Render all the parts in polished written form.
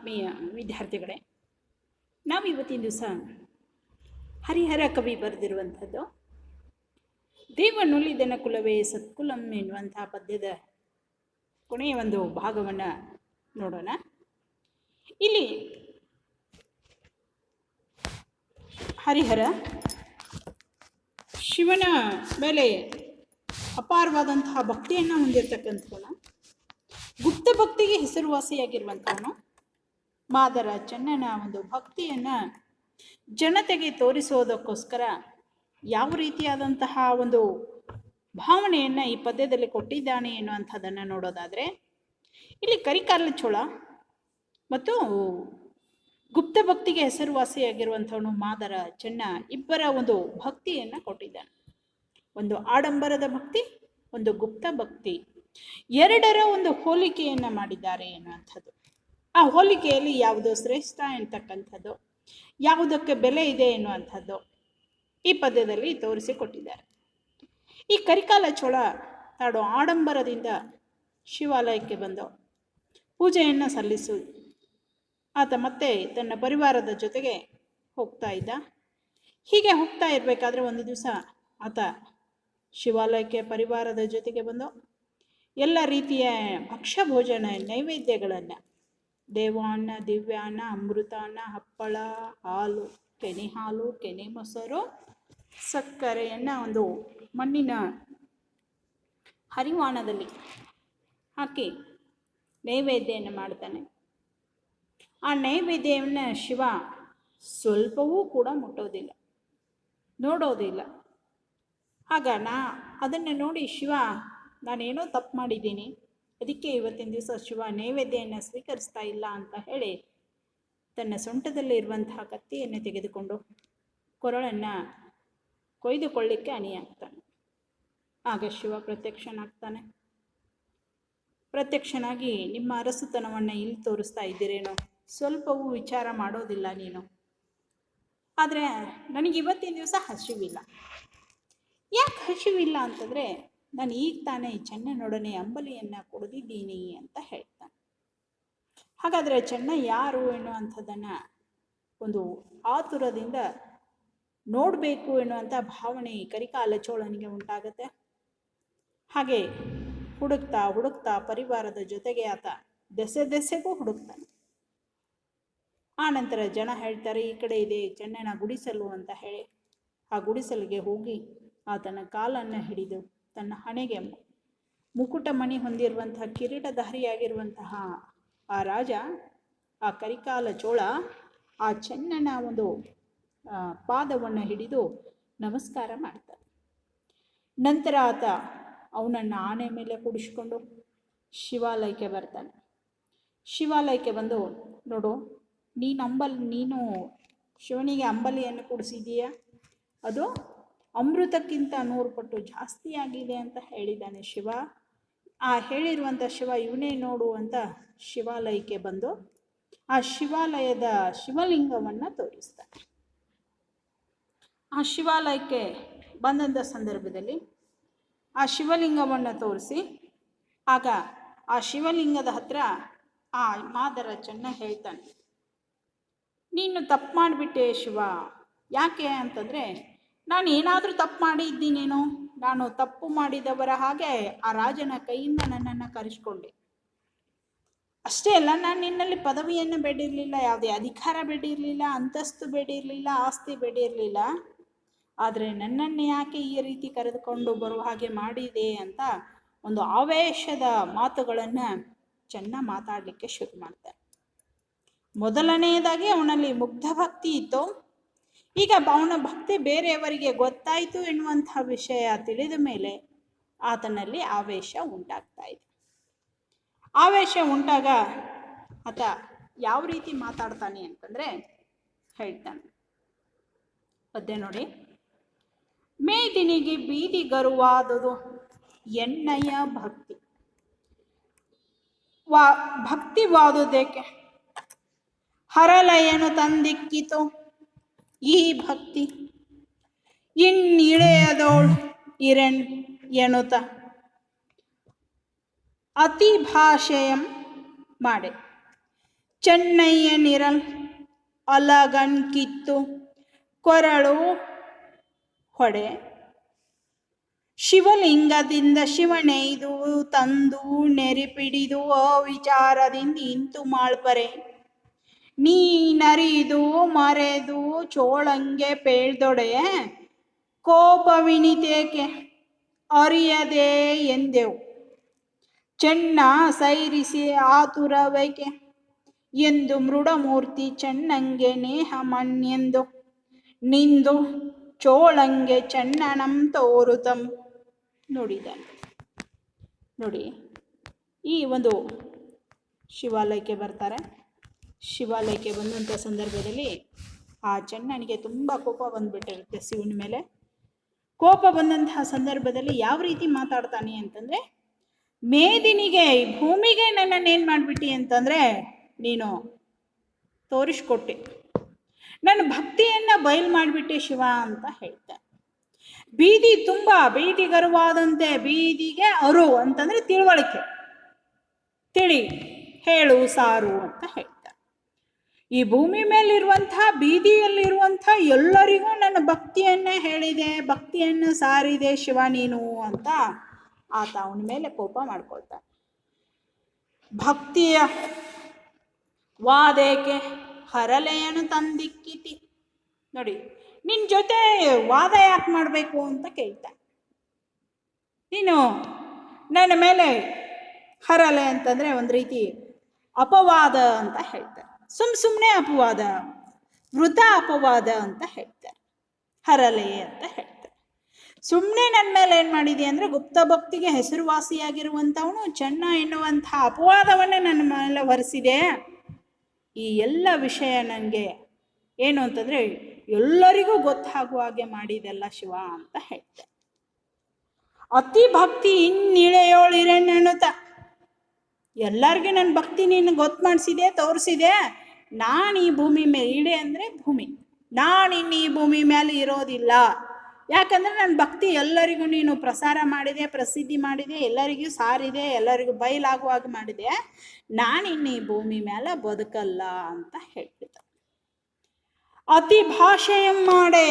ಆತ್ಮೀಯ ವಿದ್ಯಾರ್ಥಿಗಳೇ, ನಾವು ಇವತ್ತಿನ ದಿವಸ ಹರಿಹರ ಕವಿ ಬರೆದಿರುವಂಥದ್ದು ದೇವನುಲಿದನ ಕುಲವೇ ಸತ್ಕುಲಂ ಎನ್ನುವಂತಹ ಪದ್ಯದ ಕೊನೆಯ ಒಂದು ಭಾಗವನ್ನು ನೋಡೋಣ. ಇಲ್ಲಿ ಹರಿಹರ ಶಿವನ ಮೇಲೆ ಅಪಾರವಾದಂತಹ ಭಕ್ತಿಯನ್ನು ಹೊಂದಿರತಕ್ಕಂಥವನು, ಗುಪ್ತ ಭಕ್ತಿಗೆ ಹೆಸರುವಾಸಿಯಾಗಿರುವಂಥವನು. ಮಾದರ ಚೆನ್ನನ ಒಂದು ಭಕ್ತಿಯನ್ನು ಜನತೆಗೆ ತೋರಿಸೋದಕ್ಕೋಸ್ಕರ ಯಾವ ರೀತಿಯಾದಂತಹ ಒಂದು ಭಾವನೆಯನ್ನು ಈ ಪದ್ಯದಲ್ಲಿ ಕೊಟ್ಟಿದ್ದಾನೆ ಎನ್ನುವಂಥದ್ದನ್ನು ನೋಡೋದಾದರೆ, ಇಲ್ಲಿ ಕರಿಕಾಲ ಚೋಳ ಮತ್ತು ಗುಪ್ತ ಭಕ್ತಿಗೆ ಹೆಸರುವಾಸಿಯಾಗಿರುವಂಥವನು ಮಾದರ ಚೆನ್ನ ಇಬ್ಬರ ಒಂದು ಭಕ್ತಿಯನ್ನು ಕೊಟ್ಟಿದ್ದಾನೆ. ಒಂದು ಆಡಂಬರದ ಭಕ್ತಿ, ಒಂದು ಗುಪ್ತ ಭಕ್ತಿ, ಎರಡರ ಒಂದು ಹೋಲಿಕೆಯನ್ನು ಮಾಡಿದ್ದಾರೆ ಎನ್ನುವಂಥದ್ದು. ಆ ಹೋಲಿಕೆಯಲ್ಲಿ ಯಾವುದು ಶ್ರೇಷ್ಠ ಎನ್ನತಕ್ಕಂಥದ್ದು, ಯಾವುದಕ್ಕೆ ಬೆಲೆ ಇದೆ ಎನ್ನುವಂಥದ್ದು ಈ ಪದ್ಯದಲ್ಲಿ ತೋರಿಸಿಕೊಟ್ಟಿದ್ದಾರೆ. ಈ ಕರಿಕಾಲ ಚೋಳ ತಾಡು ಆಡಂಬರದಿಂದ ಶಿವಾಲಯಕ್ಕೆ ಬಂದು ಪೂಜೆಯನ್ನು ಸಲ್ಲಿಸು ಆತ ಮತ್ತೆ ತನ್ನ ಪರಿವಾರದ ಜೊತೆಗೆ ಹೋಗ್ತಾ ಇದ್ದ. ಹೀಗೆ ಹೋಗ್ತಾ ಇರಬೇಕಾದ್ರೆ ಒಂದು ದಿವಸ ಆತ ಶಿವಾಲಯಕ್ಕೆ ಪರಿವಾರದ ಜೊತೆಗೆ ಬಂದು ಎಲ್ಲ ರೀತಿಯ ಭಕ್ಷ್ಯ ಭೋಜನ ನೈವೇದ್ಯಗಳನ್ನು, ದೇವಾನ್ನ, ದಿವ್ಯಾನ್ನ, ಅಮೃತಾನ್ನ, ಹಪ್ಪಳ, ಹಾಲು, ಕೆನೆ ಹಾಲು, ಕೆನೆ ಮೊಸರು, ಸಕ್ಕರೆಯನ್ನು ಒಂದು ಮಣ್ಣಿನ ಹರಿವಾಣದಲ್ಲಿ ಹಾಕಿ ನೈವೇದ್ಯವನ್ನು ಮಾಡ್ತಾನೆ. ಆ ನೈವೇದ್ಯವನ್ನು ಶಿವ ಸ್ವಲ್ಪವೂ ಕೂಡ ಮುಟ್ಟೋದಿಲ್ಲ, ನೋಡೋದಿಲ್ಲ. ಆಗ ಅದನ್ನು ನೋಡಿ ಶಿವ, ನಾನೇನೋ ತಪ್ಪು ಮಾಡಿದ್ದೀನಿ, ಅದಕ್ಕೆ ಇವತ್ತಿನ ದಿವಸ ಶಿವ ನೈವೇದ್ಯವನ್ನು ಸ್ವೀಕರಿಸ್ತಾ ಇಲ್ಲ ಅಂತ ಹೇಳಿ ತನ್ನ ಸೊಂಟದಲ್ಲಿ ಇರುವಂತಹ ಕತ್ತಿಯನ್ನು ತೆಗೆದುಕೊಂಡು ಕೊರಳನ್ನು ಕೊಯ್ದುಕೊಳ್ಳಿಕ್ಕೆ ಅಣಿಯಾಗ್ತಾನೆ. ಆಗ ಶಿವ ಪ್ರತ್ಯಕ್ಷನಾಗ್ತಾನೆ. ಪ್ರತ್ಯಕ್ಷನಾಗಿ, ನಿಮ್ಮ ಅರಸುತನವನ್ನು ಇಲ್ಲಿ ತೋರಿಸ್ತಾ ಇದ್ದೀರೇನೋ, ಸ್ವಲ್ಪವೂ ವಿಚಾರ ಮಾಡೋದಿಲ್ಲ ನೀನು. ಆದರೆ ನನಗೆ ಇವತ್ತಿನ ದಿವಸ ಹಸಿವಿಲ್ಲ. ಯಾಕೆ ಹಸಿವಿಲ್ಲ ಅಂತಂದರೆ, ನಾನು ಈಗ ತಾನೇ ಚೆನ್ನನೊಡನೆ ಅಂಬಲಿಯನ್ನು ಕುಡಿದಿದ್ದೀನಿ ಅಂತ ಹೇಳ್ತಾನೆ. ಹಾಗಾದರೆ ಚೆನ್ನ ಯಾರು ಎನ್ನುವಂಥದ್ದನ್ನು ಒಂದು ಆತುರದಿಂದ ನೋಡಬೇಕು ಎನ್ನುವಂಥ ಭಾವನೆ ಕರಿಕಾಲ ಚೋಳನಿಗೆ ಉಂಟಾಗುತ್ತೆ. ಹಾಗೆ ಹುಡುಕ್ತಾ ಹುಡುಕ್ತಾ ಪರಿವಾರದ ಜೊತೆಗೆ ಆತ ದೆಸೆಗೂ ಹುಡುಕ್ತಾನೆ. ಆ ನಂತರ ಜನ ಹೇಳ್ತಾರೆ, ಈ ಕಡೆ ಇದೆ ಚೆನ್ನನ ಗುಡಿಸಲು ಅಂತ ಹೇಳಿ ಆ ಗುಡಿಸಲಿಗೆ ಹೋಗಿ ಆತನ ಕಾಲನ್ನು ಹಿಡಿದು ತನ್ನ ಹಣೆಗೆ ಮುಕುಟ ಮಣಿ ಹೊಂದಿರುವಂತಹ ಕಿರೀಟಧಾರಿಯಾಗಿರುವಂತಹ ಆ ರಾಜ, ಆ ಕರಿಕಾಲ ಚೋಳ, ಆ ಚೆನ್ನನ ಒಂದು ಪಾದವನ್ನು ಹಿಡಿದು ನಮಸ್ಕಾರ ಮಾಡ್ತಾನೆ. ನಂತರ ಆತ ಅವನನ್ನು ಆನೆ ಮೇಲೆ ಕೂಡಿಸ್ಕೊಂಡು ಶಿವಾಲಯಕ್ಕೆ ಬರ್ತಾನೆ. ಶಿವಾಲಯಕ್ಕೆ ಬಂದು, ನೋಡು, ನೀನು ಶಿವನಿಗೆ ಅಂಬಲಿಯನ್ನು ಕುಡಿಸಿದೀಯಾ, ಅದು ಅಮೃತಕ್ಕಿಂತ 100 ಪಟ್ಟು ಜಾಸ್ತಿಯಾಗಿದೆ ಅಂತ ಹೇಳಿದ್ದಾನೆ ಶಿವ. ಆ ಹೇಳಿರುವಂಥ ಶಿವ ಇವನೇ ನೋಡು ಅಂತ ಶಿವಾಲಯಕ್ಕೆ ಬಂದು ಆ ಶಿವಾಲಯದ ಶಿವಲಿಂಗವನ್ನು ತೋರಿಸ್ತಾನೆ. ಆ ಶಿವಾಲಯಕ್ಕೆ ಬಂದಂಥ ಸಂದರ್ಭದಲ್ಲಿ ಆ ಶಿವಲಿಂಗವನ್ನು ತೋರಿಸಿ, ಆಗ ಆ ಶಿವಲಿಂಗದ ಹತ್ರ ಆ ಮಾದರ ಚೆನ್ನ ಹೇಳ್ತಾನೆ, ನೀನು ತಪ್ಪು ಮಾಡಿಬಿಟ್ಟೆ ಶಿವ. ಯಾಕೆ ಅಂತಂದರೆ, ನಾನು ಏನಾದರೂ ತಪ್ಪು ಮಾಡಿದ್ದೀನೇನೋ, ನಾನು ತಪ್ಪು ಮಾಡಿದವರ ಹಾಗೆ ಆ ರಾಜನ ಕೈಯಿಂದ ನನ್ನನ್ನು ಕರೆಸ್ಕೊಂಡೆ. ಅಷ್ಟೇ ಅಲ್ಲ, ನಾನು ನಿನ್ನಲ್ಲಿ ಪದವಿಯನ್ನು ಬೇಡಿರಲಿಲ್ಲ, ಯಾವುದೇ ಅಧಿಕಾರ ಬೇಡಿರಲಿಲ್ಲ, ಅಂತಸ್ತು ಬೇಡಿರಲಿಲ್ಲ, ಆಸ್ತಿ ಬೇಡಿರಲಿಲ್ಲ. ಆದರೆ ನನ್ನನ್ನು ಯಾಕೆ ಈ ರೀತಿ ಕರೆದುಕೊಂಡು ಬರುವ ಹಾಗೆ ಮಾಡಿದೆ ಅಂತ ಒಂದು ಆವೇಶದ ಮಾತುಗಳನ್ನು ಚೆನ್ನ ಮಾತಾಡಲಿಕ್ಕೆ ಶುರು ಮಾಡ್ತಾನೆ. ಮೊದಲನೆಯದಾಗಿ ಅವನಲ್ಲಿ ಮುಗ್ಧ ಭಕ್ತಿ ಇತ್ತು. ಈಗ ಅವನ ಭಕ್ತಿ ಬೇರೆಯವರಿಗೆ ಗೊತ್ತಾಯಿತು ಎನ್ನುವಂಥ ವಿಷಯ ತಿಳಿದ ಮೇಲೆ ಆತನಲ್ಲಿ ಆವೇಶ ಉಂಟಾಗ್ತಾ ಇದೆ. ಆವೇಶ ಉಂಟಾಗ ಆತ ಯಾವ ರೀತಿ ಮಾತಾಡ್ತಾನೆ ಅಂತಂದರೆ ಹೇಳ್ತಾನೆ. ಪದ್ಯ ನೋಡಿ, ಮೇದಿನಿಗೆ ಬೀದಿ ಗರುವಾದುದು ಎಣ್ಣೆಯ ಭಕ್ತಿ ಭಕ್ತಿವಾದುದೇಕೆ, ಹರಲಯನು ತಂದಿಕ್ಕಿತು ಈ ಭಕ್ತಿ, ಇನ್ನಿಳೆಯದೋಳ್ ಇರೆನ್ ಎನ್ನುತ್ತ ಅತಿ ಭಾಷೆಯಂ ಮಾಡೆ, ಚೆನ್ನಯ್ಯನಿರಲ್ ಅಲಗನ್ ಕಿತ್ತು ಕೊರಳು ಹೊಡೆ ಶಿವಲಿಂಗದಿಂದ ಶಿವನೆಯ್ದು ತಂದು ನೆರಿಪಿಡಿದು ವಿಚಾರದಿಂದ ಇಂತು ಮಾಳ್ಪರೆ ನೀನರಿದು ಮರೆದು ಚೋಳಂಗೆ ಪೇಳ್ದೊಡೆ ಕೋಪವಿನಿತೇಕೆ ಅರಿಯದೆ ಎಂದೆವು ಚೆನ್ನ ಸೈರಿಸಿ ಆತುರವೇಕೆ ಎಂದು ಮೃಡಮೂರ್ತಿ ಚೆನ್ನಂಗೆ ನೇಹ ಮನ್ಯೆಂದು ನಿಂದು ಚೋಳಂಗೆ ಚೆನ್ನನಂ ತೋರುತಂ ನೋಡಿದ್ದಾನೆ. ನೋಡಿ, ಈ ಒಂದು ಶಿವಾಲಯಕ್ಕೆ ಬರ್ತಾರೆ. ಶಿವಾಲಯಕ್ಕೆ ಬಂದಂಥ ಸಂದರ್ಭದಲ್ಲಿ ಆ ಚೆನ್ನನಿಗೆ ತುಂಬ ಕೋಪ ಬಂದ್ಬಿಟ್ಟಿರುತ್ತೆ ಶಿವನ ಮೇಲೆ. ಕೋಪ ಬಂದಂತಹ ಸಂದರ್ಭದಲ್ಲಿ ಯಾವ ರೀತಿ ಮಾತಾಡ್ತಾನೆ ಅಂತಂದರೆ, ಮೇದಿನಿಗೆ ಭೂಮಿಗೆ ನನ್ನನ್ನೇನು ಮಾಡಿಬಿಟ್ಟಿ ಅಂತಂದರೆ ನೀನು ತೋರಿಸ್ಕೊಟ್ಟೆ, ನನ್ನ ಭಕ್ತಿಯನ್ನು ಬಯಲು ಮಾಡಿಬಿಟ್ಟೆ ಶಿವ ಅಂತ ಹೇಳ್ತಾನೆ. ಬೀದಿ ತುಂಬ ಬೀದಿಗರುವಾದಂತೆ ಬೀದಿಗೆ ಅರು ಅಂತಂದರೆ ತಿಳುವಳಿಕೆ, ತಿಳಿ, ಹೇಳು, ಸಾರು ಅಂತ ಹೇಳ್ತಾರೆ. ಈ ಭೂಮಿ ಮೇಲಿರುವಂಥ ಬೀದಿಯಲ್ಲಿರುವಂಥ ಎಲ್ಲರಿಗೂ ನನ್ನ ಭಕ್ತಿಯನ್ನೇ ಹೇಳಿದೆ, ಭಕ್ತಿಯನ್ನು ಸಾರಿದೆ ಶಿವ ನೀನು ಅಂತ ಆತ ಅವನ ಮೇಲೆ ಕೋಪ ಮಾಡ್ಕೊಳ್ತಾನೆ. ಭಕ್ತಿಯ ವಾದೇಕೆ ಹರಲೆಯನ್ನು ತಂದಿಕ್ಕಿತಿ. ನೋಡಿ, ನಿನ್ನ ಜೊತೆ ವಾದ ಯಾಕೆ ಮಾಡಬೇಕು ಅಂತ ಕೇಳ್ತಾನೆ. ನೀನು ನನ್ನ ಮೇಲೆ ಹರಲೆ ಅಂತಂದರೆ ಒಂದು ರೀತಿ ಅಪವಾದ ಅಂತ ಹೇಳ್ತಾರೆ. ಸುಮ್ಮನೆ ಅಪವಾದ, ವೃಥ ಅಪವಾದ ಅಂತ ಹೇಳ್ತಾರೆ. ಹರಲೆ ಅಂತ ಹೇಳ್ತಾರೆ. ಸುಮ್ಮನೆ ನನ್ನ ಮೇಲೆ ಏನು ಮಾಡಿದೆ ಅಂದರೆ ಗುಪ್ತ ಭಕ್ತಿಗೆ ಹೆಸರುವಾಸಿಯಾಗಿರುವಂಥವನು ಚೆನ್ನ ಎನ್ನುವಂಥ ಅಪವಾದವನ್ನೇ ನನ್ನ ಮೇಲೆ ಹೊರಿಸಿದೆ. ಈ ಎಲ್ಲ ವಿಷಯ ನನಗೆ ಏನು ಅಂತಂದರೆ ಎಲ್ಲರಿಗೂ ಗೊತ್ತಾಗುವ ಹಾಗೆ ಮಾಡಿದೆಲ್ಲ ಶಿವ ಅಂತ ಹೇಳ್ತಾರೆ. ಅತಿ ಭಕ್ತಿ ಇನ್ನಿಳೆಯೋಳಿರೆನ್ನುತ್ತ ಎಲ್ಲರಿಗೂ ನನ್ನ ಭಕ್ತಿ ನೀನು ಗೊತ್ತು ಮಾಡಿಸಿದೆ, ತೋರಿಸಿದೆ. ನಾನು ಈ ಭೂಮಿ ಮೇಲೆ ಇಳೆ ಅಂದರೆ ಭೂಮಿ, ನಾನಿನ್ನು ಈ ಭೂಮಿ ಮೇಲೆ ಇರೋದಿಲ್ಲ. ಯಾಕಂದರೆ ನನ್ನ ಭಕ್ತಿ ಎಲ್ಲರಿಗೂ ನೀನು ಪ್ರಸಾರ ಮಾಡಿದೆ, ಪ್ರಸಿದ್ಧಿ ಮಾಡಿದೆ, ಎಲ್ಲರಿಗೂ ಸಾರಿದೆ, ಎಲ್ಲರಿಗೂ ಬಯಲಾಗುವಾಗ ಮಾಡಿದೆ. ನಾನಿನ್ನು ಈ ಭೂಮಿ ಮೇಲೆ ಬದುಕಲ್ಲ ಅಂತ ಹೇಳ್ತಿದ್ದ. ಅತಿ ಭಾಷೆಯಂ ಮಾಡೆ.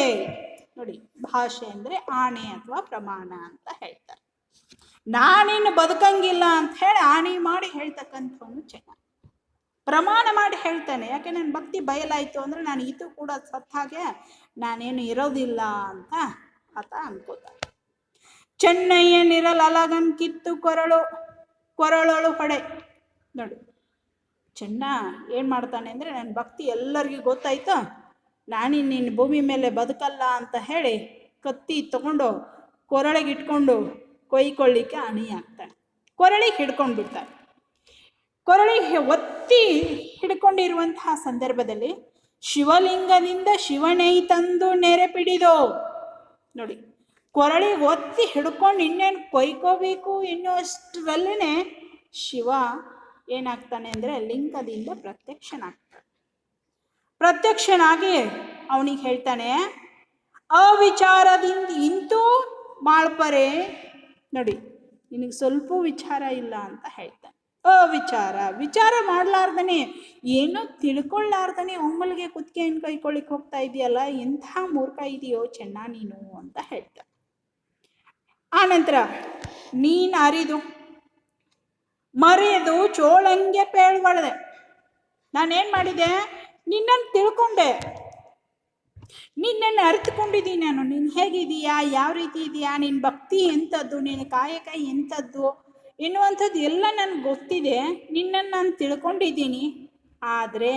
ನೋಡಿ, ಭಾಷೆ ಅಂದರೆ ಆಣೆ ಅಥವಾ ಪ್ರಮಾಣ ಅಂತ ಹೇಳ್ತಾರೆ. ನಾನಿನ್ನು ಬದುಕಂಗಿಲ್ಲ ಅಂತ ಹೇಳಿ ಆಣೆ ಮಾಡಿ ಹೇಳ್ತಕ್ಕಂಥವನು ಚೆನ್ನ. ಪ್ರಮಾಣ ಮಾಡಿ ಹೇಳ್ತಾನೆ. ಯಾಕೆ ನನ್ನ ಭಕ್ತಿ ಬಯಲಾಯಿತು ಅಂದರೆ ನಾನು ಇದು ಕೂಡ ಸತ್ತ ಹಾಗೆ ನಾನೇನು ಇರೋದಿಲ್ಲ ಅಂತ ಆತ ಅನ್ಕೋತಾನೆ. ಚೆನ್ನಯ್ಯನಿರಲ್ ಅಲಗನ್ ಕಿತ್ತು ಕೊರಳೊಳು ಹೊಡೆ. ನೋಡಿ, ಚೆನ್ನ ಏನು ಮಾಡ್ತಾನೆ ಅಂದರೆ ನನ್ನ ಭಕ್ತಿ ಎಲ್ಲರಿಗೂ ಗೊತ್ತಾಯ್ತು, ನಾನಿನ್ನ ಭೂಮಿ ಮೇಲೆ ಬದುಕಲ್ಲ ಅಂತ ಹೇಳಿ ಕತ್ತಿ ತಗೊಂಡು ಕೊರಳಿಗೆ ಇಟ್ಕೊಂಡು ಕೊಯ್ಕೊಳ್ಳಿಕ್ಕೆ ಅಣಿ ಹಾಕ್ತಾನೆ. ಕೊರಳಿಗೆ ಹಿಡ್ಕೊಂಡು ಬಿಡ್ತಾನೆ. ಕೊರಳಿಗೆ ಒತ್ತಿ ಹಿಡ್ಕೊಂಡಿರುವಂತಹ ಸಂದರ್ಭದಲ್ಲಿ ಶಿವಲಿಂಗದಿಂದ ಶಿವನೈ ತಂದು ನೆರೆಪಿಡಿದು. ನೋಡಿ, ಕೊರಳಿಗೆ ಒತ್ತಿ ಹಿಡ್ಕೊಂಡು ಇನ್ನೇನು ಕೊಯ್ಕೋಬೇಕು ಎನ್ನುವಷ್ಟರಲ್ಲೇ ಶಿವ ಏನಾಗ್ತಾನೆ ಅಂದರೆ ಲಿಂಗದಿಂದ ಪ್ರತ್ಯಕ್ಷನಾಗಿ ಅವನಿಗೆ ಹೇಳ್ತಾನೆ, ಅವಿಚಾರದಿಂದ ಇಂತೂ ಮಾಳ್ಪರೆ. ನೋಡಿ, ನಿನಗೆ ಸ್ವಲ್ಪ ವಿಚಾರ ಇಲ್ಲ ಅಂತ ಹೇಳ್ತಾನೆ. ವಿಚಾರ ಮಾಡಲಾರ್ದನೆ, ಏನೋ ತಿಳ್ಕೊಳ್ಳಾರ್ದನೆ ಒಮ್ಮಲಿಗೆ ಕುತ್ತಿಗೆಯನ್ನು ಕೈಕೊಳ್ಳಿಕ್ಕೆ ಹೋಗ್ತಾ ಇದೆಯಲ್ಲ, ಎಂಥ ಮೂರ್ಖ ಇದೆಯೋ ಚೆನ್ನ ನೀನು ಅಂತ ಹೇಳ್ತಾನೆ. ಆನಂತರ ನೀನು ಅರಿದು ಮರೆದು ಚೋಳಂಗೆ ಪೇಳ್ಬಾಳ್ದೆ. ನಾನೇನು ಮಾಡಿದೆ, ನಿನ್ನನ್ನು ತಿಳ್ಕೊಂಡೆ, ನಿನ್ನನ್ನು ಅರಿತುಕೊಂಡಿದ್ದೀನಿ ನಾನು. ನೀನು ಹೇಗಿದೀಯಾ, ಯಾವ ರೀತಿ ಇದೆಯಾ, ನಿನ್ನ ಭಕ್ತಿ ಎಂಥದ್ದು, ನಿನ್ನ ಕಾಯಕ ಎಂಥದ್ದು ಎನ್ನುವಂಥದ್ದು ಎಲ್ಲ ನನಗೆ ಗೊತ್ತಿದೆ. ನಿನ್ನನ್ನು ನಾನು ತಿಳ್ಕೊಂಡಿದ್ದೀನಿ. ಆದರೆ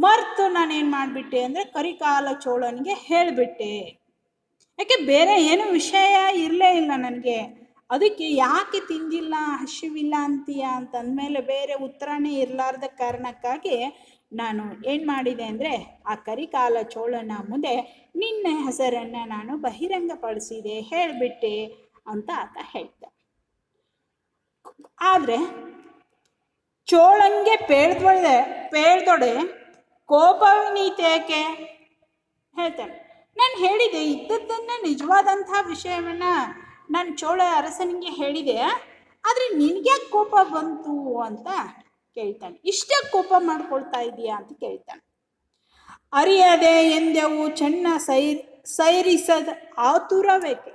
ಮರೆತು ನಾನೇನು ಮಾಡಿಬಿಟ್ಟೆ ಅಂದರೆ ಕರಿಕಾಲ ಚೋಳನಿಗೆ ಹೇಳಿಬಿಟ್ಟೆ. ಯಾಕೆ ಬೇರೆ ಏನು ವಿಷಯ ಇರಲೇ ಇಲ್ಲ ನನಗೆ. ಅದಕ್ಕೆ ಯಾಕೆ ತಿಂದಿಲ್ಲ, ಹಸಿವಿಲ್ಲ ಅಂತೀಯ ಅಂತಂದಮೇಲೆ ಬೇರೆ ಉತ್ತರನೇ ಇರಲಾರ್ದ ಕಾರಣಕ್ಕಾಗಿ ನಾನು ಏನು ಮಾಡಿದೆ ಅಂದರೆ ಆ ಕರಿಕಾಲ ಚೋಳನ ಮುಂದೆ ನಿನ್ನ ಹೆಸರನ್ನು ನಾನು ಬಹಿರಂಗಪಡಿಸಿದೆ, ಹೇಳಿಬಿಟ್ಟೆ ಅಂತ ಆತ ಹೇಳ್ತ. ಆದರೆ ಚೋಳಂಗೆ ಪೇಳ್ದೊಡೆ ಕೋಪವಿನೀತೇಕೆ ಹೇಳ್ತಾನೆ. ನಾನು ಹೇಳಿದೆ ಇದ್ದದ್ದನ್ನು, ನಿಜವಾದಂಥ ವಿಷಯವನ್ನು ನಾನು ಚೋಳ ಅರಸನಿಗೆ ಹೇಳಿದೆ. ಆದರೆ ನಿನಗ್ಯಾಕೆ ಕೋಪ ಬಂತು ಅಂತ ಕೇಳ್ತಾನೆ. ಇಷ್ಟ ಕೋಪ ಮಾಡ್ಕೊಳ್ತಾ ಇದೀಯಾ ಅಂತ ಕೇಳ್ತಾನೆ. ಅರಿಯದೆ ಎಂದೆವು ಚೆನ್ನ ಸೈರಿಸದ ಆತುರವೇಕೆ.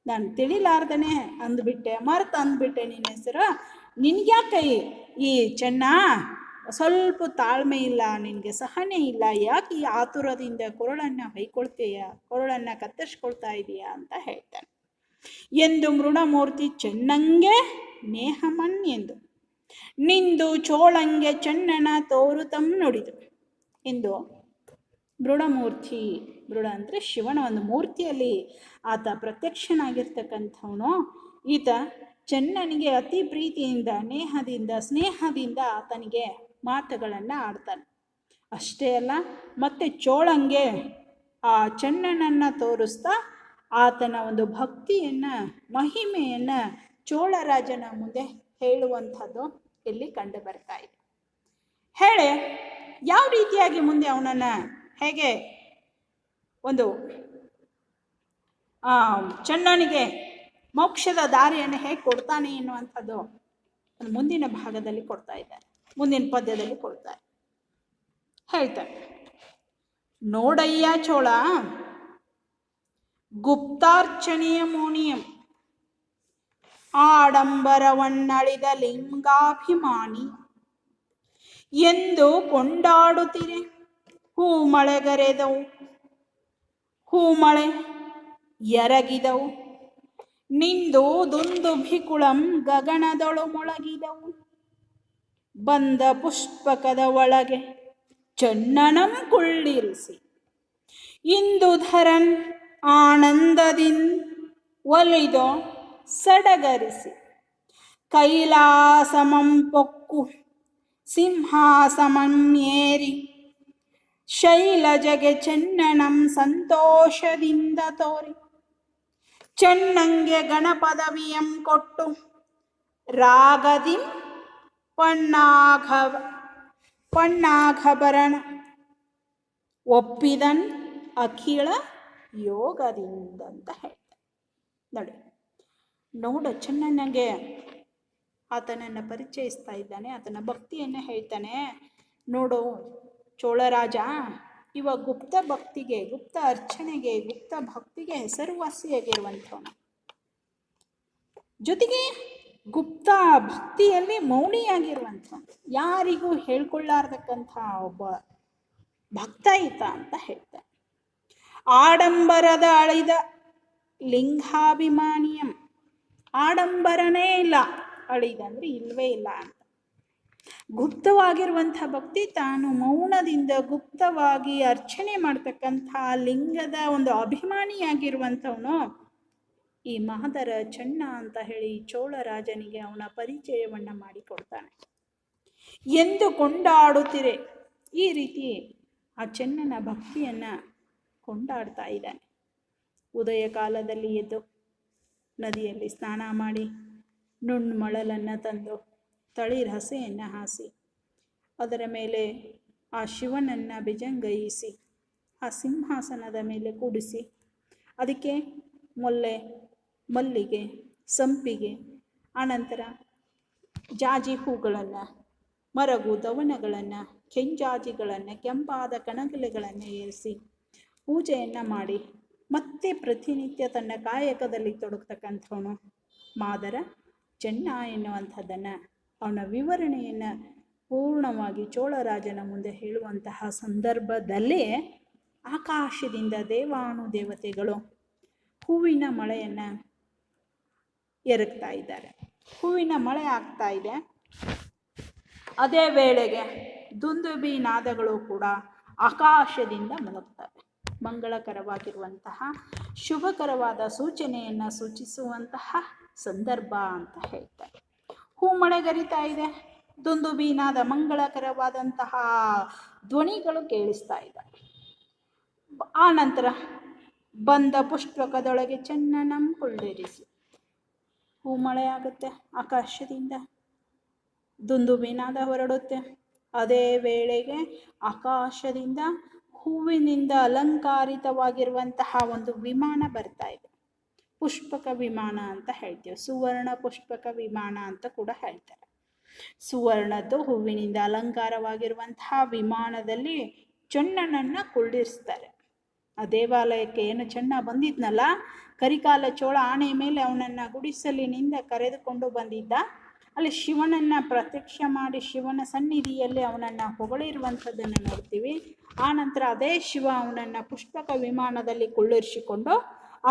ನಾನು ತಿಳಿಲಾರ್ದನೆ ಅಂದ್ಬಿಟ್ಟೆ, ಮರ್ತು ಅಂದ್ಬಿಟ್ಟೆ ನಿನ್ನ ಹೆಸರು. ನಿನ್ಗ್ಯಾಕೆ ಈ ಚೆನ್ನ ಸ್ವಲ್ಪ ತಾಳ್ಮೆ ಇಲ್ಲ, ನಿನಗೆ ಸಹನೆ ಇಲ್ಲ, ಯಾಕೆ ಈ ಆತುರದಿಂದ ಕೊರಳನ್ನು ಹೊಯ್ಕೊಳ್ತೀಯ, ಕೊರಳನ್ನು ಕತ್ತರಿಸ್ಕೊಳ್ತಾ ಇದೀಯಾ ಅಂತ ಹೇಳ್ತಾನೆ. ಎಂದು ಮೃಣಮೂರ್ತಿ ಚೆನ್ನಂಗೆ ನೇಹಮನ್ ಎಂದು ನಿಂದು ಚೋಳಂಗೆ ಚೆನ್ನನ ತೋರುತಂ ನುಡಿದು ಎಂದು ಮೃಣಮೂರ್ತಿ, ಮೃಡ ಅಂದರೆ ಶಿವನ ಒಂದು ಮೂರ್ತಿಯಲ್ಲಿ ಆತ ಪ್ರತ್ಯಕ್ಷನಾಗಿರ್ತಕ್ಕಂಥವನು. ಈತ ಚೆನ್ನನಿಗೆ ಅತಿ ಪ್ರೀತಿಯಿಂದ, ನೇಹದಿಂದ, ಸ್ನೇಹದಿಂದ ಆತನಿಗೆ ಮಾತುಗಳನ್ನು ಆಡ್ತಾನೆ. ಅಷ್ಟೇ ಅಲ್ಲ, ಮತ್ತೆ ಚೋಳಂಗೆ ಆ ಚೆನ್ನನನ್ನು ತೋರಿಸ್ತಾ ಆತನ ಒಂದು ಭಕ್ತಿಯನ್ನು, ಮಹಿಮೆಯನ್ನು ಚೋಳರಾಜನ ಮುಂದೆ ಹೇಳುವಂಥದ್ದು ಇಲ್ಲಿ ಕಂಡು ಬರ್ತಾ ಇದೆ. ಹೇಳಿ ಯಾವ ರೀತಿಯಾಗಿ ಮುಂದೆ ಅವನನ್ನು ಹೇಗೆ ಒಂದು ಚೆನ್ನನಿಗೆ ಮೋಕ್ಷದ ದಾರಿಯನ್ನು ಹೇಗೆ ಕೊಡ್ತಾನೆ ಎನ್ನುವಂಥದ್ದು ಒಂದು ಮುಂದಿನ ಭಾಗದಲ್ಲಿ ಕೊಡ್ತಾ ಇದ್ದಾರೆ, ಮುಂದಿನ ಪದ್ಯದಲ್ಲಿ ಕೊಡ್ತಾರೆ. ಹೇಳ್ತಾರೆ, ನೋಡಯ್ಯ ಚೋಳ ಗುಪ್ತಾರ್ಚನೆಯ ಮೋನಿಯಂ ಆಡಂಬರವನ್ನಳಿದ ಲಿಂಗಾಭಿಮಾನಿ ಎಂದು ಕೊಂಡಾಡುತ್ತಿರೆ. ಹೂಮಳೆಗರೆದವು, ಹೂಮಳೆ ಎರಗಿದವು, ನಿಂದು ದುಂದುಭಿಕುಳಂ ಗಗನದೊಳು ಮೊಳಗಿದವು. ಬಂದ ಪುಷ್ಪಕದ ಒಳಗೆ ಚೆನ್ನನಂ ಕುಳ್ಳಿರಿಸಿ, ಇಂದುಧರನ್ ಆನಂದದಿನ್ ಒಲಿದೋ ಸಡಗರಿಸಿ. ಕೈಲಾಸಮಂ ಪೊಕ್ಕು ಸಿಂಹಾಸಮಂ ಏರಿ, ಶೈಲಜಗೆ ಚೆನ್ನನಂ ಸಂತೋಷದಿಂದ ತೋರಿ. ಚೆನ್ನಂಗೆ ಗಣಪದವಿಯಂ ಕೊಟ್ಟು ರಾಗದಿಂ ಪಣ್ಣಾಘಬರಣ ಒಪ್ಪಿದನ್ ಅಖಿಳ ಯೋಗದಿಂದ ಅಂತ ಹೇಳ್ತಾರೆ. ನೋಡು ಚೆನ್ನನಿಗೆ ಆತನನ್ನು ಪರಿಚಯಿಸ್ತಾ ಇದ್ದಾನೆ, ಆತನ ಭಕ್ತಿಯನ್ನು ಹೇಳ್ತಾನೆ. ನೋಡು ಚೋಳರಾಜ, ಇವ ಗುಪ್ತ ಭಕ್ತಿಗೆ, ಗುಪ್ತ ಅರ್ಚನೆಗೆ, ಗುಪ್ತ ಭಕ್ತಿಗೆ ಹೆಸರುವಾಸಿಯಾಗಿರುವಂಥವನು. ಜೊತೆಗೆ ಗುಪ್ತ ಭಕ್ತಿಯಲ್ಲಿ ಮೌನಿಯಾಗಿರುವಂಥವನು, ಯಾರಿಗೂ ಹೇಳ್ಕೊಳ್ಳಾರ್ದಕ್ಕಂಥ ಒಬ್ಬ ಭಕ್ತ ಈತ ಅಂತ ಹೇಳ್ತಾನೆ. ಆಡಂಬರದ ಅಳಿದ ಲಿಂಗಾಭಿಮಾನಿಯಂ, ಆಡಂಬರನೇ ಇಲ್ಲ, ಅಳಿದ ಅಂದರೆ ಇಲ್ವೇ ಇಲ್ಲ ಅಂತ. ಗುಪ್ತವಾಗಿರುವಂಥ ಭಕ್ತಿ, ತಾನು ಮೌನದಿಂದ ಗುಪ್ತವಾಗಿ ಅರ್ಚನೆ ಮಾಡ್ತಕ್ಕಂಥ ಲಿಂಗದ ಒಂದು ಅಭಿಮಾನಿಯಾಗಿರುವಂಥವನು ಈ ಮಹದರ ಚೆನ್ನ ಅಂತ ಹೇಳಿ ಚೋಳರಾಜನಿಗೆ ಅವನ ಪರಿಚಯವನ್ನು ಮಾಡಿಕೊಡ್ತಾನೆ. ಎಂದು ಕೊಂಡಾಡುತ್ತಿರೆ, ಈ ರೀತಿ ಆ ಚೆನ್ನನ ಭಕ್ತಿಯನ್ನು ಕೊಂಡಾಡ್ತಾ ಇದ್ದಾನೆ. ಉದಯ ಕಾಲದಲ್ಲಿ ಎದ್ದು ನದಿಯಲ್ಲಿ ಸ್ನಾನ ಮಾಡಿ ನುಣ್ಮಳಲನ್ನು ತಂದು ತಳಿರ್ ಹಸೆಯನ್ನು ಹಾಸಿ ಅದರ ಮೇಲೆ ಆ ಶಿವನನ್ನು ಬಿಜಂಗೈಸಿ ಆ ಸಿಂಹಾಸನದ ಮೇಲೆ ಕೂಡಿಸಿ ಅದಕ್ಕೆ ಮೊಲ್ಲೆ, ಮಲ್ಲಿಗೆ, ಸಂಪಿಗೆ, ಆನಂತರ ಜಾಜಿ ಹೂಗಳನ್ನು, ಮರಗು ದವನಗಳನ್ನು, ಕೆಂಜಾಜಿಗಳನ್ನು, ಕೆಂಪಾದ ಕಣಗಿಲೆಗಳನ್ನು ಏರಿಸಿ ಪೂಜೆಯನ್ನು ಮಾಡಿ ಮತ್ತೆ ಪ್ರತಿನಿತ್ಯ ತನ್ನ ಕಾಯಕದಲ್ಲಿ ತೊಡಗ್ತಕ್ಕಂಥವನು ಮಾದರ ಚೆನ್ನ ಎನ್ನುವಂಥದ್ದನ್ನು, ಅವನ ವಿವರಣೆಯನ್ನು ಪೂರ್ಣವಾಗಿ ಚೋಳರಾಜನ ಮುಂದೆ ಹೇಳುವಂತಹ ಸಂದರ್ಭದಲ್ಲಿ ಆಕಾಶದಿಂದ ದೇವಾನುದೇವತೆಗಳು ಹೂವಿನ ಮಳೆಯನ್ನು ಎರಗ್ತಾ ಇದ್ದಾರೆ. ಹೂವಿನ ಮಳೆ ಆಗ್ತಾ ಇದೆ. ಅದೇ ವೇಳೆಗೆ ದುಂದುಬಿ ನಾದಗಳು ಕೂಡ ಆಕಾಶದಿಂದ ಮುಳುಗ್ತವೆ. ಮಂಗಳಕರವಾಗಿರುವಂತಹ ಶುಭಕರವಾದ ಸೂಚನೆಯನ್ನು ಸೂಚಿಸುವಂತಹ ಸಂದರ್ಭ ಅಂತ ಹೇಳ್ತಾರೆ. ಹೂಮಳೆಗರಿತಾ ಇದೆ, ದುಂದುಬಿನಾದ ಮಂಗಳಕರವಾದಂತಹ ಧ್ವನಿಗಳು ಕೇಳಿಸ್ತಾ ಇದ್ದಾವೆ. ಆ ನಂತರ ಬಂದ ಪುಷ್ಪಕದೊಳಗೆ ಚೆನ್ನನಂ ಕುಳ್ಳಿರಿಸಿ, ಹೂಮಳೆ ಆಗುತ್ತೆ, ಆಕಾಶದಿಂದ ದುಂದುಬಿನಾದ ಹೊರಡುತ್ತೆ. ಅದೇ ವೇಳೆಗೆ ಆಕಾಶದಿಂದ ಹೂವಿನಿಂದ ಅಲಂಕಾರಿತವಾಗಿರುವಂತಹ ಒಂದು ವಿಮಾನ ಬರ್ತಾ ಇದೆ. ಪುಷ್ಪಕ ವಿಮಾನ ಅಂತ ಹೇಳ್ತೀವಿ, ಸುವರ್ಣ ಪುಷ್ಪಕ ವಿಮಾನ ಅಂತ ಕೂಡ ಹೇಳ್ತಾರೆ. ಸುವರ್ಣದ್ದು ಹೂವಿನಿಂದ ಅಲಂಕಾರವಾಗಿರುವಂತಹ ವಿಮಾನದಲ್ಲಿ ಚೆನ್ನನನ್ನ ಕುಳ್ಳಿರಿಸ್ತಾರೆ. ಆ ದೇವಾಲಯಕ್ಕೆ ಏನು ಚೆನ್ನ ಬಂದಿದ್ನಲ್ಲ, ಕರಿಕಾಲ ಚೋಳ ಆಣೆ ಮೇಲೆ ಅವನನ್ನ ಗುಡಿಸಲಿನಿಂದ ಕರೆದುಕೊಂಡು ಬಂದಿದ್ದ. ಅಲ್ಲಿ ಶಿವನನ್ನ ಪ್ರತ್ಯಕ್ಷ ಮಾಡಿ ಶಿವನ ಸನ್ನಿಧಿಯಲ್ಲಿ ಅವನನ್ನ ಹೊಗಳಿರುವಂಥದ್ದನ್ನು ನೋಡ್ತೀವಿ. ಆ ನಂತರ ಅದೇ ಶಿವ ಅವನನ್ನ ಪುಷ್ಪಕ ವಿಮಾನದಲ್ಲಿ ಕುಳ್ಳಿರಿಸಿಕೊಂಡು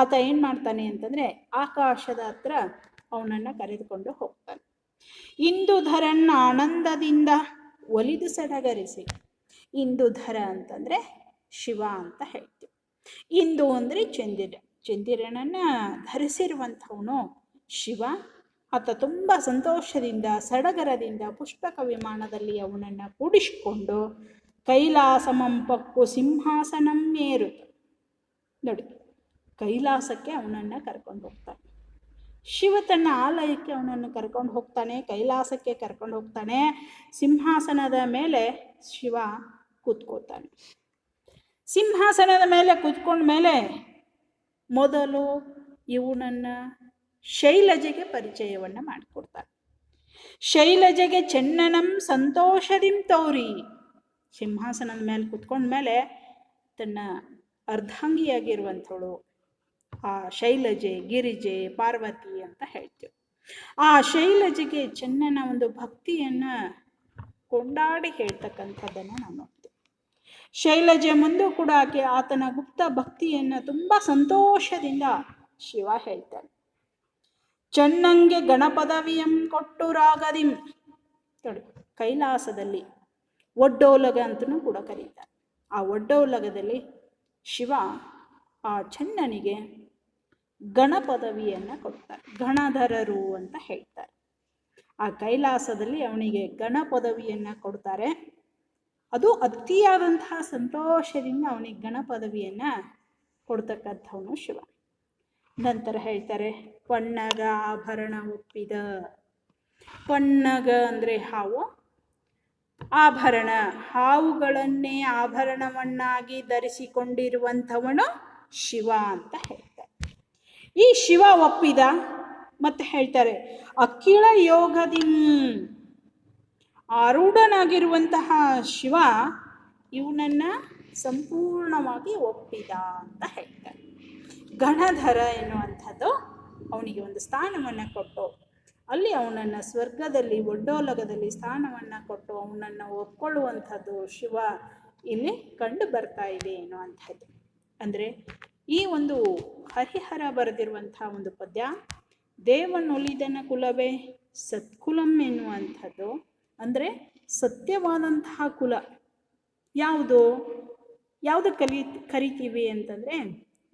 ಆತ ಏನ್ ಮಾಡ್ತಾನೆ ಅಂತಂದ್ರೆ ಆಕಾಶದ ಹತ್ರ ಅವನನ್ನ ಕರೆದುಕೊಂಡು ಹೋಗ್ತಾನೆ. ಇಂದುಧರನ್ನ ಆನಂದದಿಂದ ಒಲಿದು ಸಡಗರಿಸಿ. ಇಂದುಧರ ಅಂತಂದ್ರೆ ಶಿವ ಅಂತ ಹೇಳ್ತೀವಿ. ಇಂದು ಅಂದ್ರೆ ಚಂದಿರ, ಚಂದಿರನನ್ನ ಧರಿಸಿರುವಂಥವನು ಶಿವ. ಆತ ತುಂಬ ಸಂತೋಷದಿಂದ ಸಡಗರದಿಂದ ಪುಷ್ಪಕ ವಿಮಾನದಲ್ಲಿ ಅವನನ್ನು ಕೂಡಿಸಿಕೊಂಡು ಕೈಲಾಸಮಂಪಕ್ಕು ಸಿಂಹಾಸನಂ ಏರುತ್ತ. ನೋಡಿ, ಕೈಲಾಸಕ್ಕೆ ಅವನನ್ನು ಕರ್ಕೊಂಡು ಹೋಗ್ತಾನೆ. ಶಿವ ತನ್ನ ಆಲಯಕ್ಕೆ ಅವನನ್ನು ಕರ್ಕೊಂಡು ಹೋಗ್ತಾನೆ, ಕೈಲಾಸಕ್ಕೆ ಕರ್ಕೊಂಡು ಹೋಗ್ತಾನೆ. ಸಿಂಹಾಸನದ ಮೇಲೆ ಶಿವ ಕೂತ್ಕೋತಾನೆ. ಸಿಂಹಾಸನದ ಮೇಲೆ ಕೂತ್ಕೊಂಡ ಮೇಲೆ ಮೊದಲು ಇವನನ್ನು ಶೈಲಜೆಗೆ ಪರಿಚಯವನ್ನು ಮಾಡಿಕೊಡ್ತಾನೆ. ಶೈಲಜೆಗೆ ಚೆನ್ನನಂ ಸಂತೋಷದಿಂ ತೌರಿ. ಸಿಂಹಾಸನದ ಮೇಲೆ ಕೂತ್ಕೊಂಡ್ಮೇಲೆ ತನ್ನ ಅರ್ಧಾಂಗಿಯಾಗಿರುವಂಥವಳು ಆ ಶೈಲಜೆ, ಗಿರಿಜೆ, ಪಾರ್ವತಿ ಅಂತ ಹೇಳ್ತೀವಿ. ಆ ಶೈಲಜೆಗೆ ಚೆನ್ನನ ಒಂದು ಭಕ್ತಿಯನ್ನು ಕೊಂಡಾಡಿ ಹೇಳ್ತಕ್ಕಂಥದ್ದನ್ನು ನಾವು ನೋಡ್ತೀವಿ. ಶೈಲಜೆ ಮುಂದೂ ಕೂಡ ಆತನ ಗುಪ್ತ ಭಕ್ತಿಯನ್ನು ತುಂಬ ಸಂತೋಷದಿಂದ ಶಿವ ಹೇಳ್ತಾನೆ. ಚೆನ್ನಂಗೆ ಗಣಪದವಿಯಂ ಕೊಟ್ಟು ರಾಗದಿಂ. ನೋಡಿ, ಕೈಲಾಸದಲ್ಲಿ ಒಡ್ಡೋಲಗ ಅಂತಲೂ ಕೂಡ ಕರೀತಾರೆ. ಆ ಒಡ್ಡೋಲಗದಲ್ಲಿ ಶಿವ ಆ ಚೆನ್ನನಿಗೆ ಗಣಪದವಿಯನ್ನು ಕೊಡ್ತಾರೆ. ಗಣಧರರು ಅಂತ ಹೇಳ್ತಾರೆ. ಆ ಕೈಲಾಸದಲ್ಲಿ ಅವನಿಗೆ ಗಣಪದವಿಯನ್ನು ಕೊಡ್ತಾರೆ. ಅದು ಅತಿಯಾದಂತಹ ಸಂತೋಷದಿಂದ ಅವನಿಗೆ ಗಣಪದವಿಯನ್ನು ಕೊಡ್ತಕ್ಕಂಥವನು ಶಿವ. ನಂತರ ಹೇಳ್ತಾರೆ, ಪನ್ನಗ ಆಭರಣ ಒಪ್ಪಿದ. ಪನ್ನಗ ಅಂದರೆ ಹಾವು, ಆಭರಣ ಹಾವುಗಳನ್ನೇ ಆಭರಣವನ್ನಾಗಿ ಧರಿಸಿಕೊಂಡಿರುವಂಥವನು ಶಿವ ಅಂತ ಹೇಳ್ತಾರೆ. ಈ ಶಿವ ಒಪ್ಪಿದ. ಮತ್ತೆ ಹೇಳ್ತಾರೆ, ಅಖಿಳ ಯೋಗದಿಂ. ಆರೂಢನಾಗಿರುವಂತಹ ಶಿವ ಇವನನ್ನ ಸಂಪೂರ್ಣವಾಗಿ ಒಪ್ಪಿದ ಅಂತ ಹೇಳ್ತಾರೆ. ಗಣಧರ ಎನ್ನುವಂಥದ್ದು ಅವನಿಗೆ ಒಂದು ಸ್ಥಾನವನ್ನು ಕೊಟ್ಟು, ಅಲ್ಲಿ ಅವನನ್ನು ಸ್ವರ್ಗದಲ್ಲಿ ಒಡ್ಡೋಲಗದಲ್ಲಿ ಸ್ಥಾನವನ್ನು ಕೊಟ್ಟು ಅವನನ್ನು ಒಪ್ಕೊಳ್ಳುವಂಥದ್ದು ಶಿವ ಇಲ್ಲಿ ಕಂಡು ಬರ್ತಾ ಇದೆ ಎನ್ನುವಂಥದ್ದು. ಅಂದರೆ ಈ ಒಂದು ಹರಿಹರ ಬರೆದಿರುವಂಥ ಒಂದು ಪದ್ಯ, ದೇವನೊಲಿದನ ಕುಲವೇ ಸತ್ಕುಲಂ ಎನ್ನುವಂಥದ್ದು. ಅಂದರೆ ಸತ್ಯವಾದಂತಹ ಕುಲ ಯಾವುದು ಕರಿತೀವಿ ಅಂತಂದರೆ,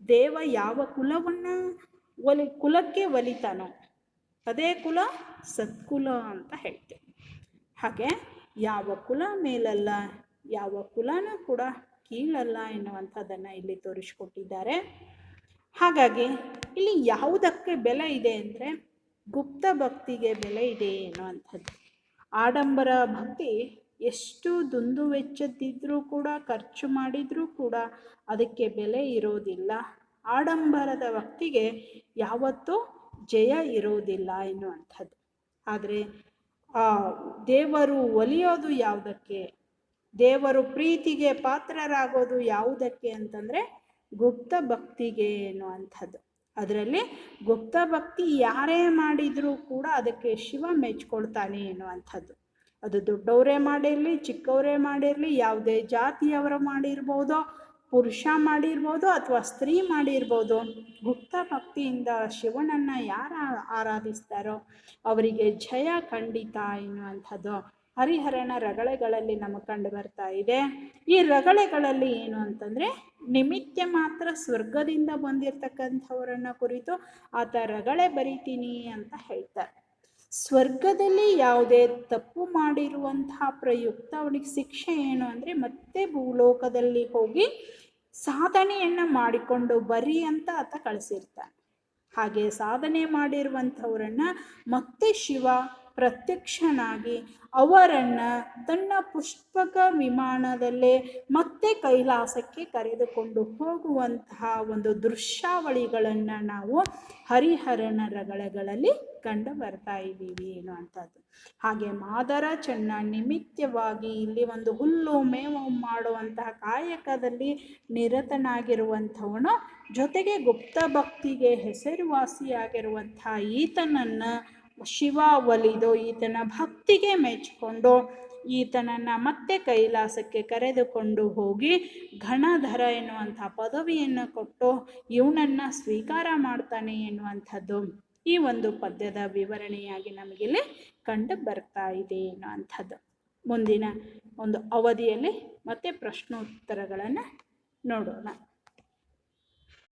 ದೇವ ಯಾವ ಕುಲವನ್ನು ಕುಲಕ್ಕೆ ಒಲಿತಾನೋ ಅದೇ ಕುಲ ಸತ್ಕುಲ ಅಂತ ಹೇಳ್ತೇವೆ. ಹಾಗೆ ಯಾವ ಕುಲ ಮೇಲಲ್ಲ, ಯಾವ ಕುಲನೂ ಕೂಡ ಕೀಳಲ್ಲ ಎನ್ನುವಂಥದ್ದನ್ನು ಇಲ್ಲಿ ತೋರಿಸಿಕೊಟ್ಟಿದ್ದಾರೆ. ಹಾಗಾಗಿ ಇಲ್ಲಿ ಯಾವುದಕ್ಕೆ ಬೆಲೆ ಇದೆ ಅಂದರೆ ಗುಪ್ತ ಭಕ್ತಿಗೆ ಬೆಲೆ ಇದೆ ಎನ್ನುವಂಥದ್ದು. ಆಡಂಬರ ಭಕ್ತಿ ಎಷ್ಟು ದುಂದು ವೆಚ್ಚದಿದ್ರೂ ಕೂಡ, ಖರ್ಚು ಮಾಡಿದರೂ ಕೂಡ ಅದಕ್ಕೆ ಬೆಲೆ ಇರೋದಿಲ್ಲ. ಆಡಂಬರದ ಭಕ್ತಿಗೆ ಯಾವತ್ತೂ ಜಯ ಇರೋದಿಲ್ಲ ಎನ್ನುವಂಥದ್ದು. ಆದರೆ ಆ ದೇವರು ಒಲಿಯೋದು ಯಾವುದಕ್ಕೆ, ದೇವರು ಪ್ರೀತಿಗೆ ಪಾತ್ರರಾಗೋದು ಯಾವುದಕ್ಕೆ ಅಂತಂದರೆ ಗುಪ್ತ ಭಕ್ತಿಗೆ ಎನ್ನುವಂಥದ್ದು. ಅದರಲ್ಲಿ ಗುಪ್ತ ಭಕ್ತಿ ಯಾರೇ ಮಾಡಿದರೂ ಕೂಡ ಅದಕ್ಕೆ ಶಿವ ಮೆಚ್ಕೊಳ್ತಾನೆ ಎನ್ನುವಂಥದ್ದು. ಅದು ದೊಡ್ಡವರೇ ಮಾಡಿರಲಿ, ಚಿಕ್ಕವರೇ ಮಾಡಿರಲಿ, ಯಾವುದೇ ಜಾತಿಯವರು ಮಾಡಿರ್ಬೋದು, ಪುರುಷ ಮಾಡಿರ್ಬೋದು ಅಥವಾ ಸ್ತ್ರೀ ಮಾಡಿರ್ಬೋದು, ಗುಪ್ತ ಭಕ್ತಿಯಿಂದ ಶಿವನನ್ನು ಯಾರು ಆರಾಧಿಸ್ತಾರೋ ಅವರಿಗೆ ಜಯ ಖಂಡಿತ ಎನ್ನುವಂಥದ್ದು ಹರಿಹರನ ರಗಳೆಗಳಲ್ಲಿ ನಮಗೆ ಕಂಡು ಬರ್ತಾ ಇದೆ. ಈ ರಗಳೆಗಳಲ್ಲಿ ಏನು ಅಂತಂದರೆ ನಿಮಿತ್ತ ಮಾತ್ರ ಸ್ವರ್ಗದಿಂದ ಬಂದಿರತಕ್ಕಂಥವರನ್ನು ಕುರಿತು ಆತ ರಗಳೆ ಬರಿತೀನಿ ಅಂತ ಹೇಳ್ತಾರೆ. ಸ್ವರ್ಗದಲ್ಲಿ ಯಾವುದೇ ತಪ್ಪು ಮಾಡಿರುವಂತಹ ಪ್ರಯುಕ್ತ ಅವನಿಗೆ ಶಿಕ್ಷೆ ಏನು ಅಂದರೆ ಮತ್ತೆ ಭೂಲೋಕದಲ್ಲಿ ಹೋಗಿ ಸಾಧನೆಯನ್ನು ಮಾಡಿಕೊಂಡು ಬರಿ ಅಂತ ಆತ ಕಳಿಸಿರ್ತಾನೆ. ಹಾಗೆ ಸಾಧನೆ ಮಾಡಿರುವಂಥವರನ್ನು ಮತ್ತೆ ಶಿವ ಪ್ರತ್ಯಕ್ಷನಾಗಿ ಅವರನ್ನು ತನ್ನ ಪುಷ್ಪಕ ವಿಮಾನದಲ್ಲೇ ಮತ್ತೆ ಕೈಲಾಸಕ್ಕೆ ಕರೆದುಕೊಂಡು ಹೋಗುವಂತಹ ಒಂದು ದೃಶ್ಯಾವಳಿಗಳನ್ನು ನಾವು ಹರಿಹರನರಗಳಲ್ಲಿ ಕಂಡು ಬರ್ತಾ ಇದ್ದೀವಿ ಅನ್ನುವಂಥದ್ದು. ಹಾಗೆ ಮಾದರ ಚೆನ್ನ ನಿಮಿತ್ತವಾಗಿ ಇಲ್ಲಿ ಒಂದು ಹುಲ್ಲು ಮೇವು ಮಾಡುವಂತಹ ಕಾಯಕದಲ್ಲಿ ನಿರತನಾಗಿರುವಂಥವನು, ಜೊತೆಗೆ ಗುಪ್ತ ಭಕ್ತಿಗೆ ಹೆಸರುವಾಸಿಯಾಗಿರುವಂತಹ ಈತನನ್ನು ಶಿವ ಒಲಿದು ಈತನ ಭಕ್ತಿಗೆ ಮೆಚ್ಚಿಕೊಂಡು ಈತನನ್ನು ಮತ್ತೆ ಕೈಲಾಸಕ್ಕೆ ಕರೆದುಕೊಂಡು ಹೋಗಿ ಘನಧರ ಎನ್ನುವಂಥ ಪದವಿಯನ್ನು ಕೊಟ್ಟು ಇವನನ್ನು ಸ್ವೀಕಾರ ಮಾಡ್ತಾನೆ ಎನ್ನುವಂಥದ್ದು ಈ ಒಂದು ಪದ್ಯದ ವಿವರಣೆಯಾಗಿ ನಮಗಿಲ್ಲಿ ಕಂಡು ಬರ್ತಾ ಇದೆ ಎನ್ನುವಂಥದ್ದು. ಮುಂದಿನ ಒಂದು ಅವಧಿಯಲ್ಲಿ ಮತ್ತೆ ಪ್ರಶ್ನೋತ್ತರಗಳನ್ನು ನೋಡೋಣ.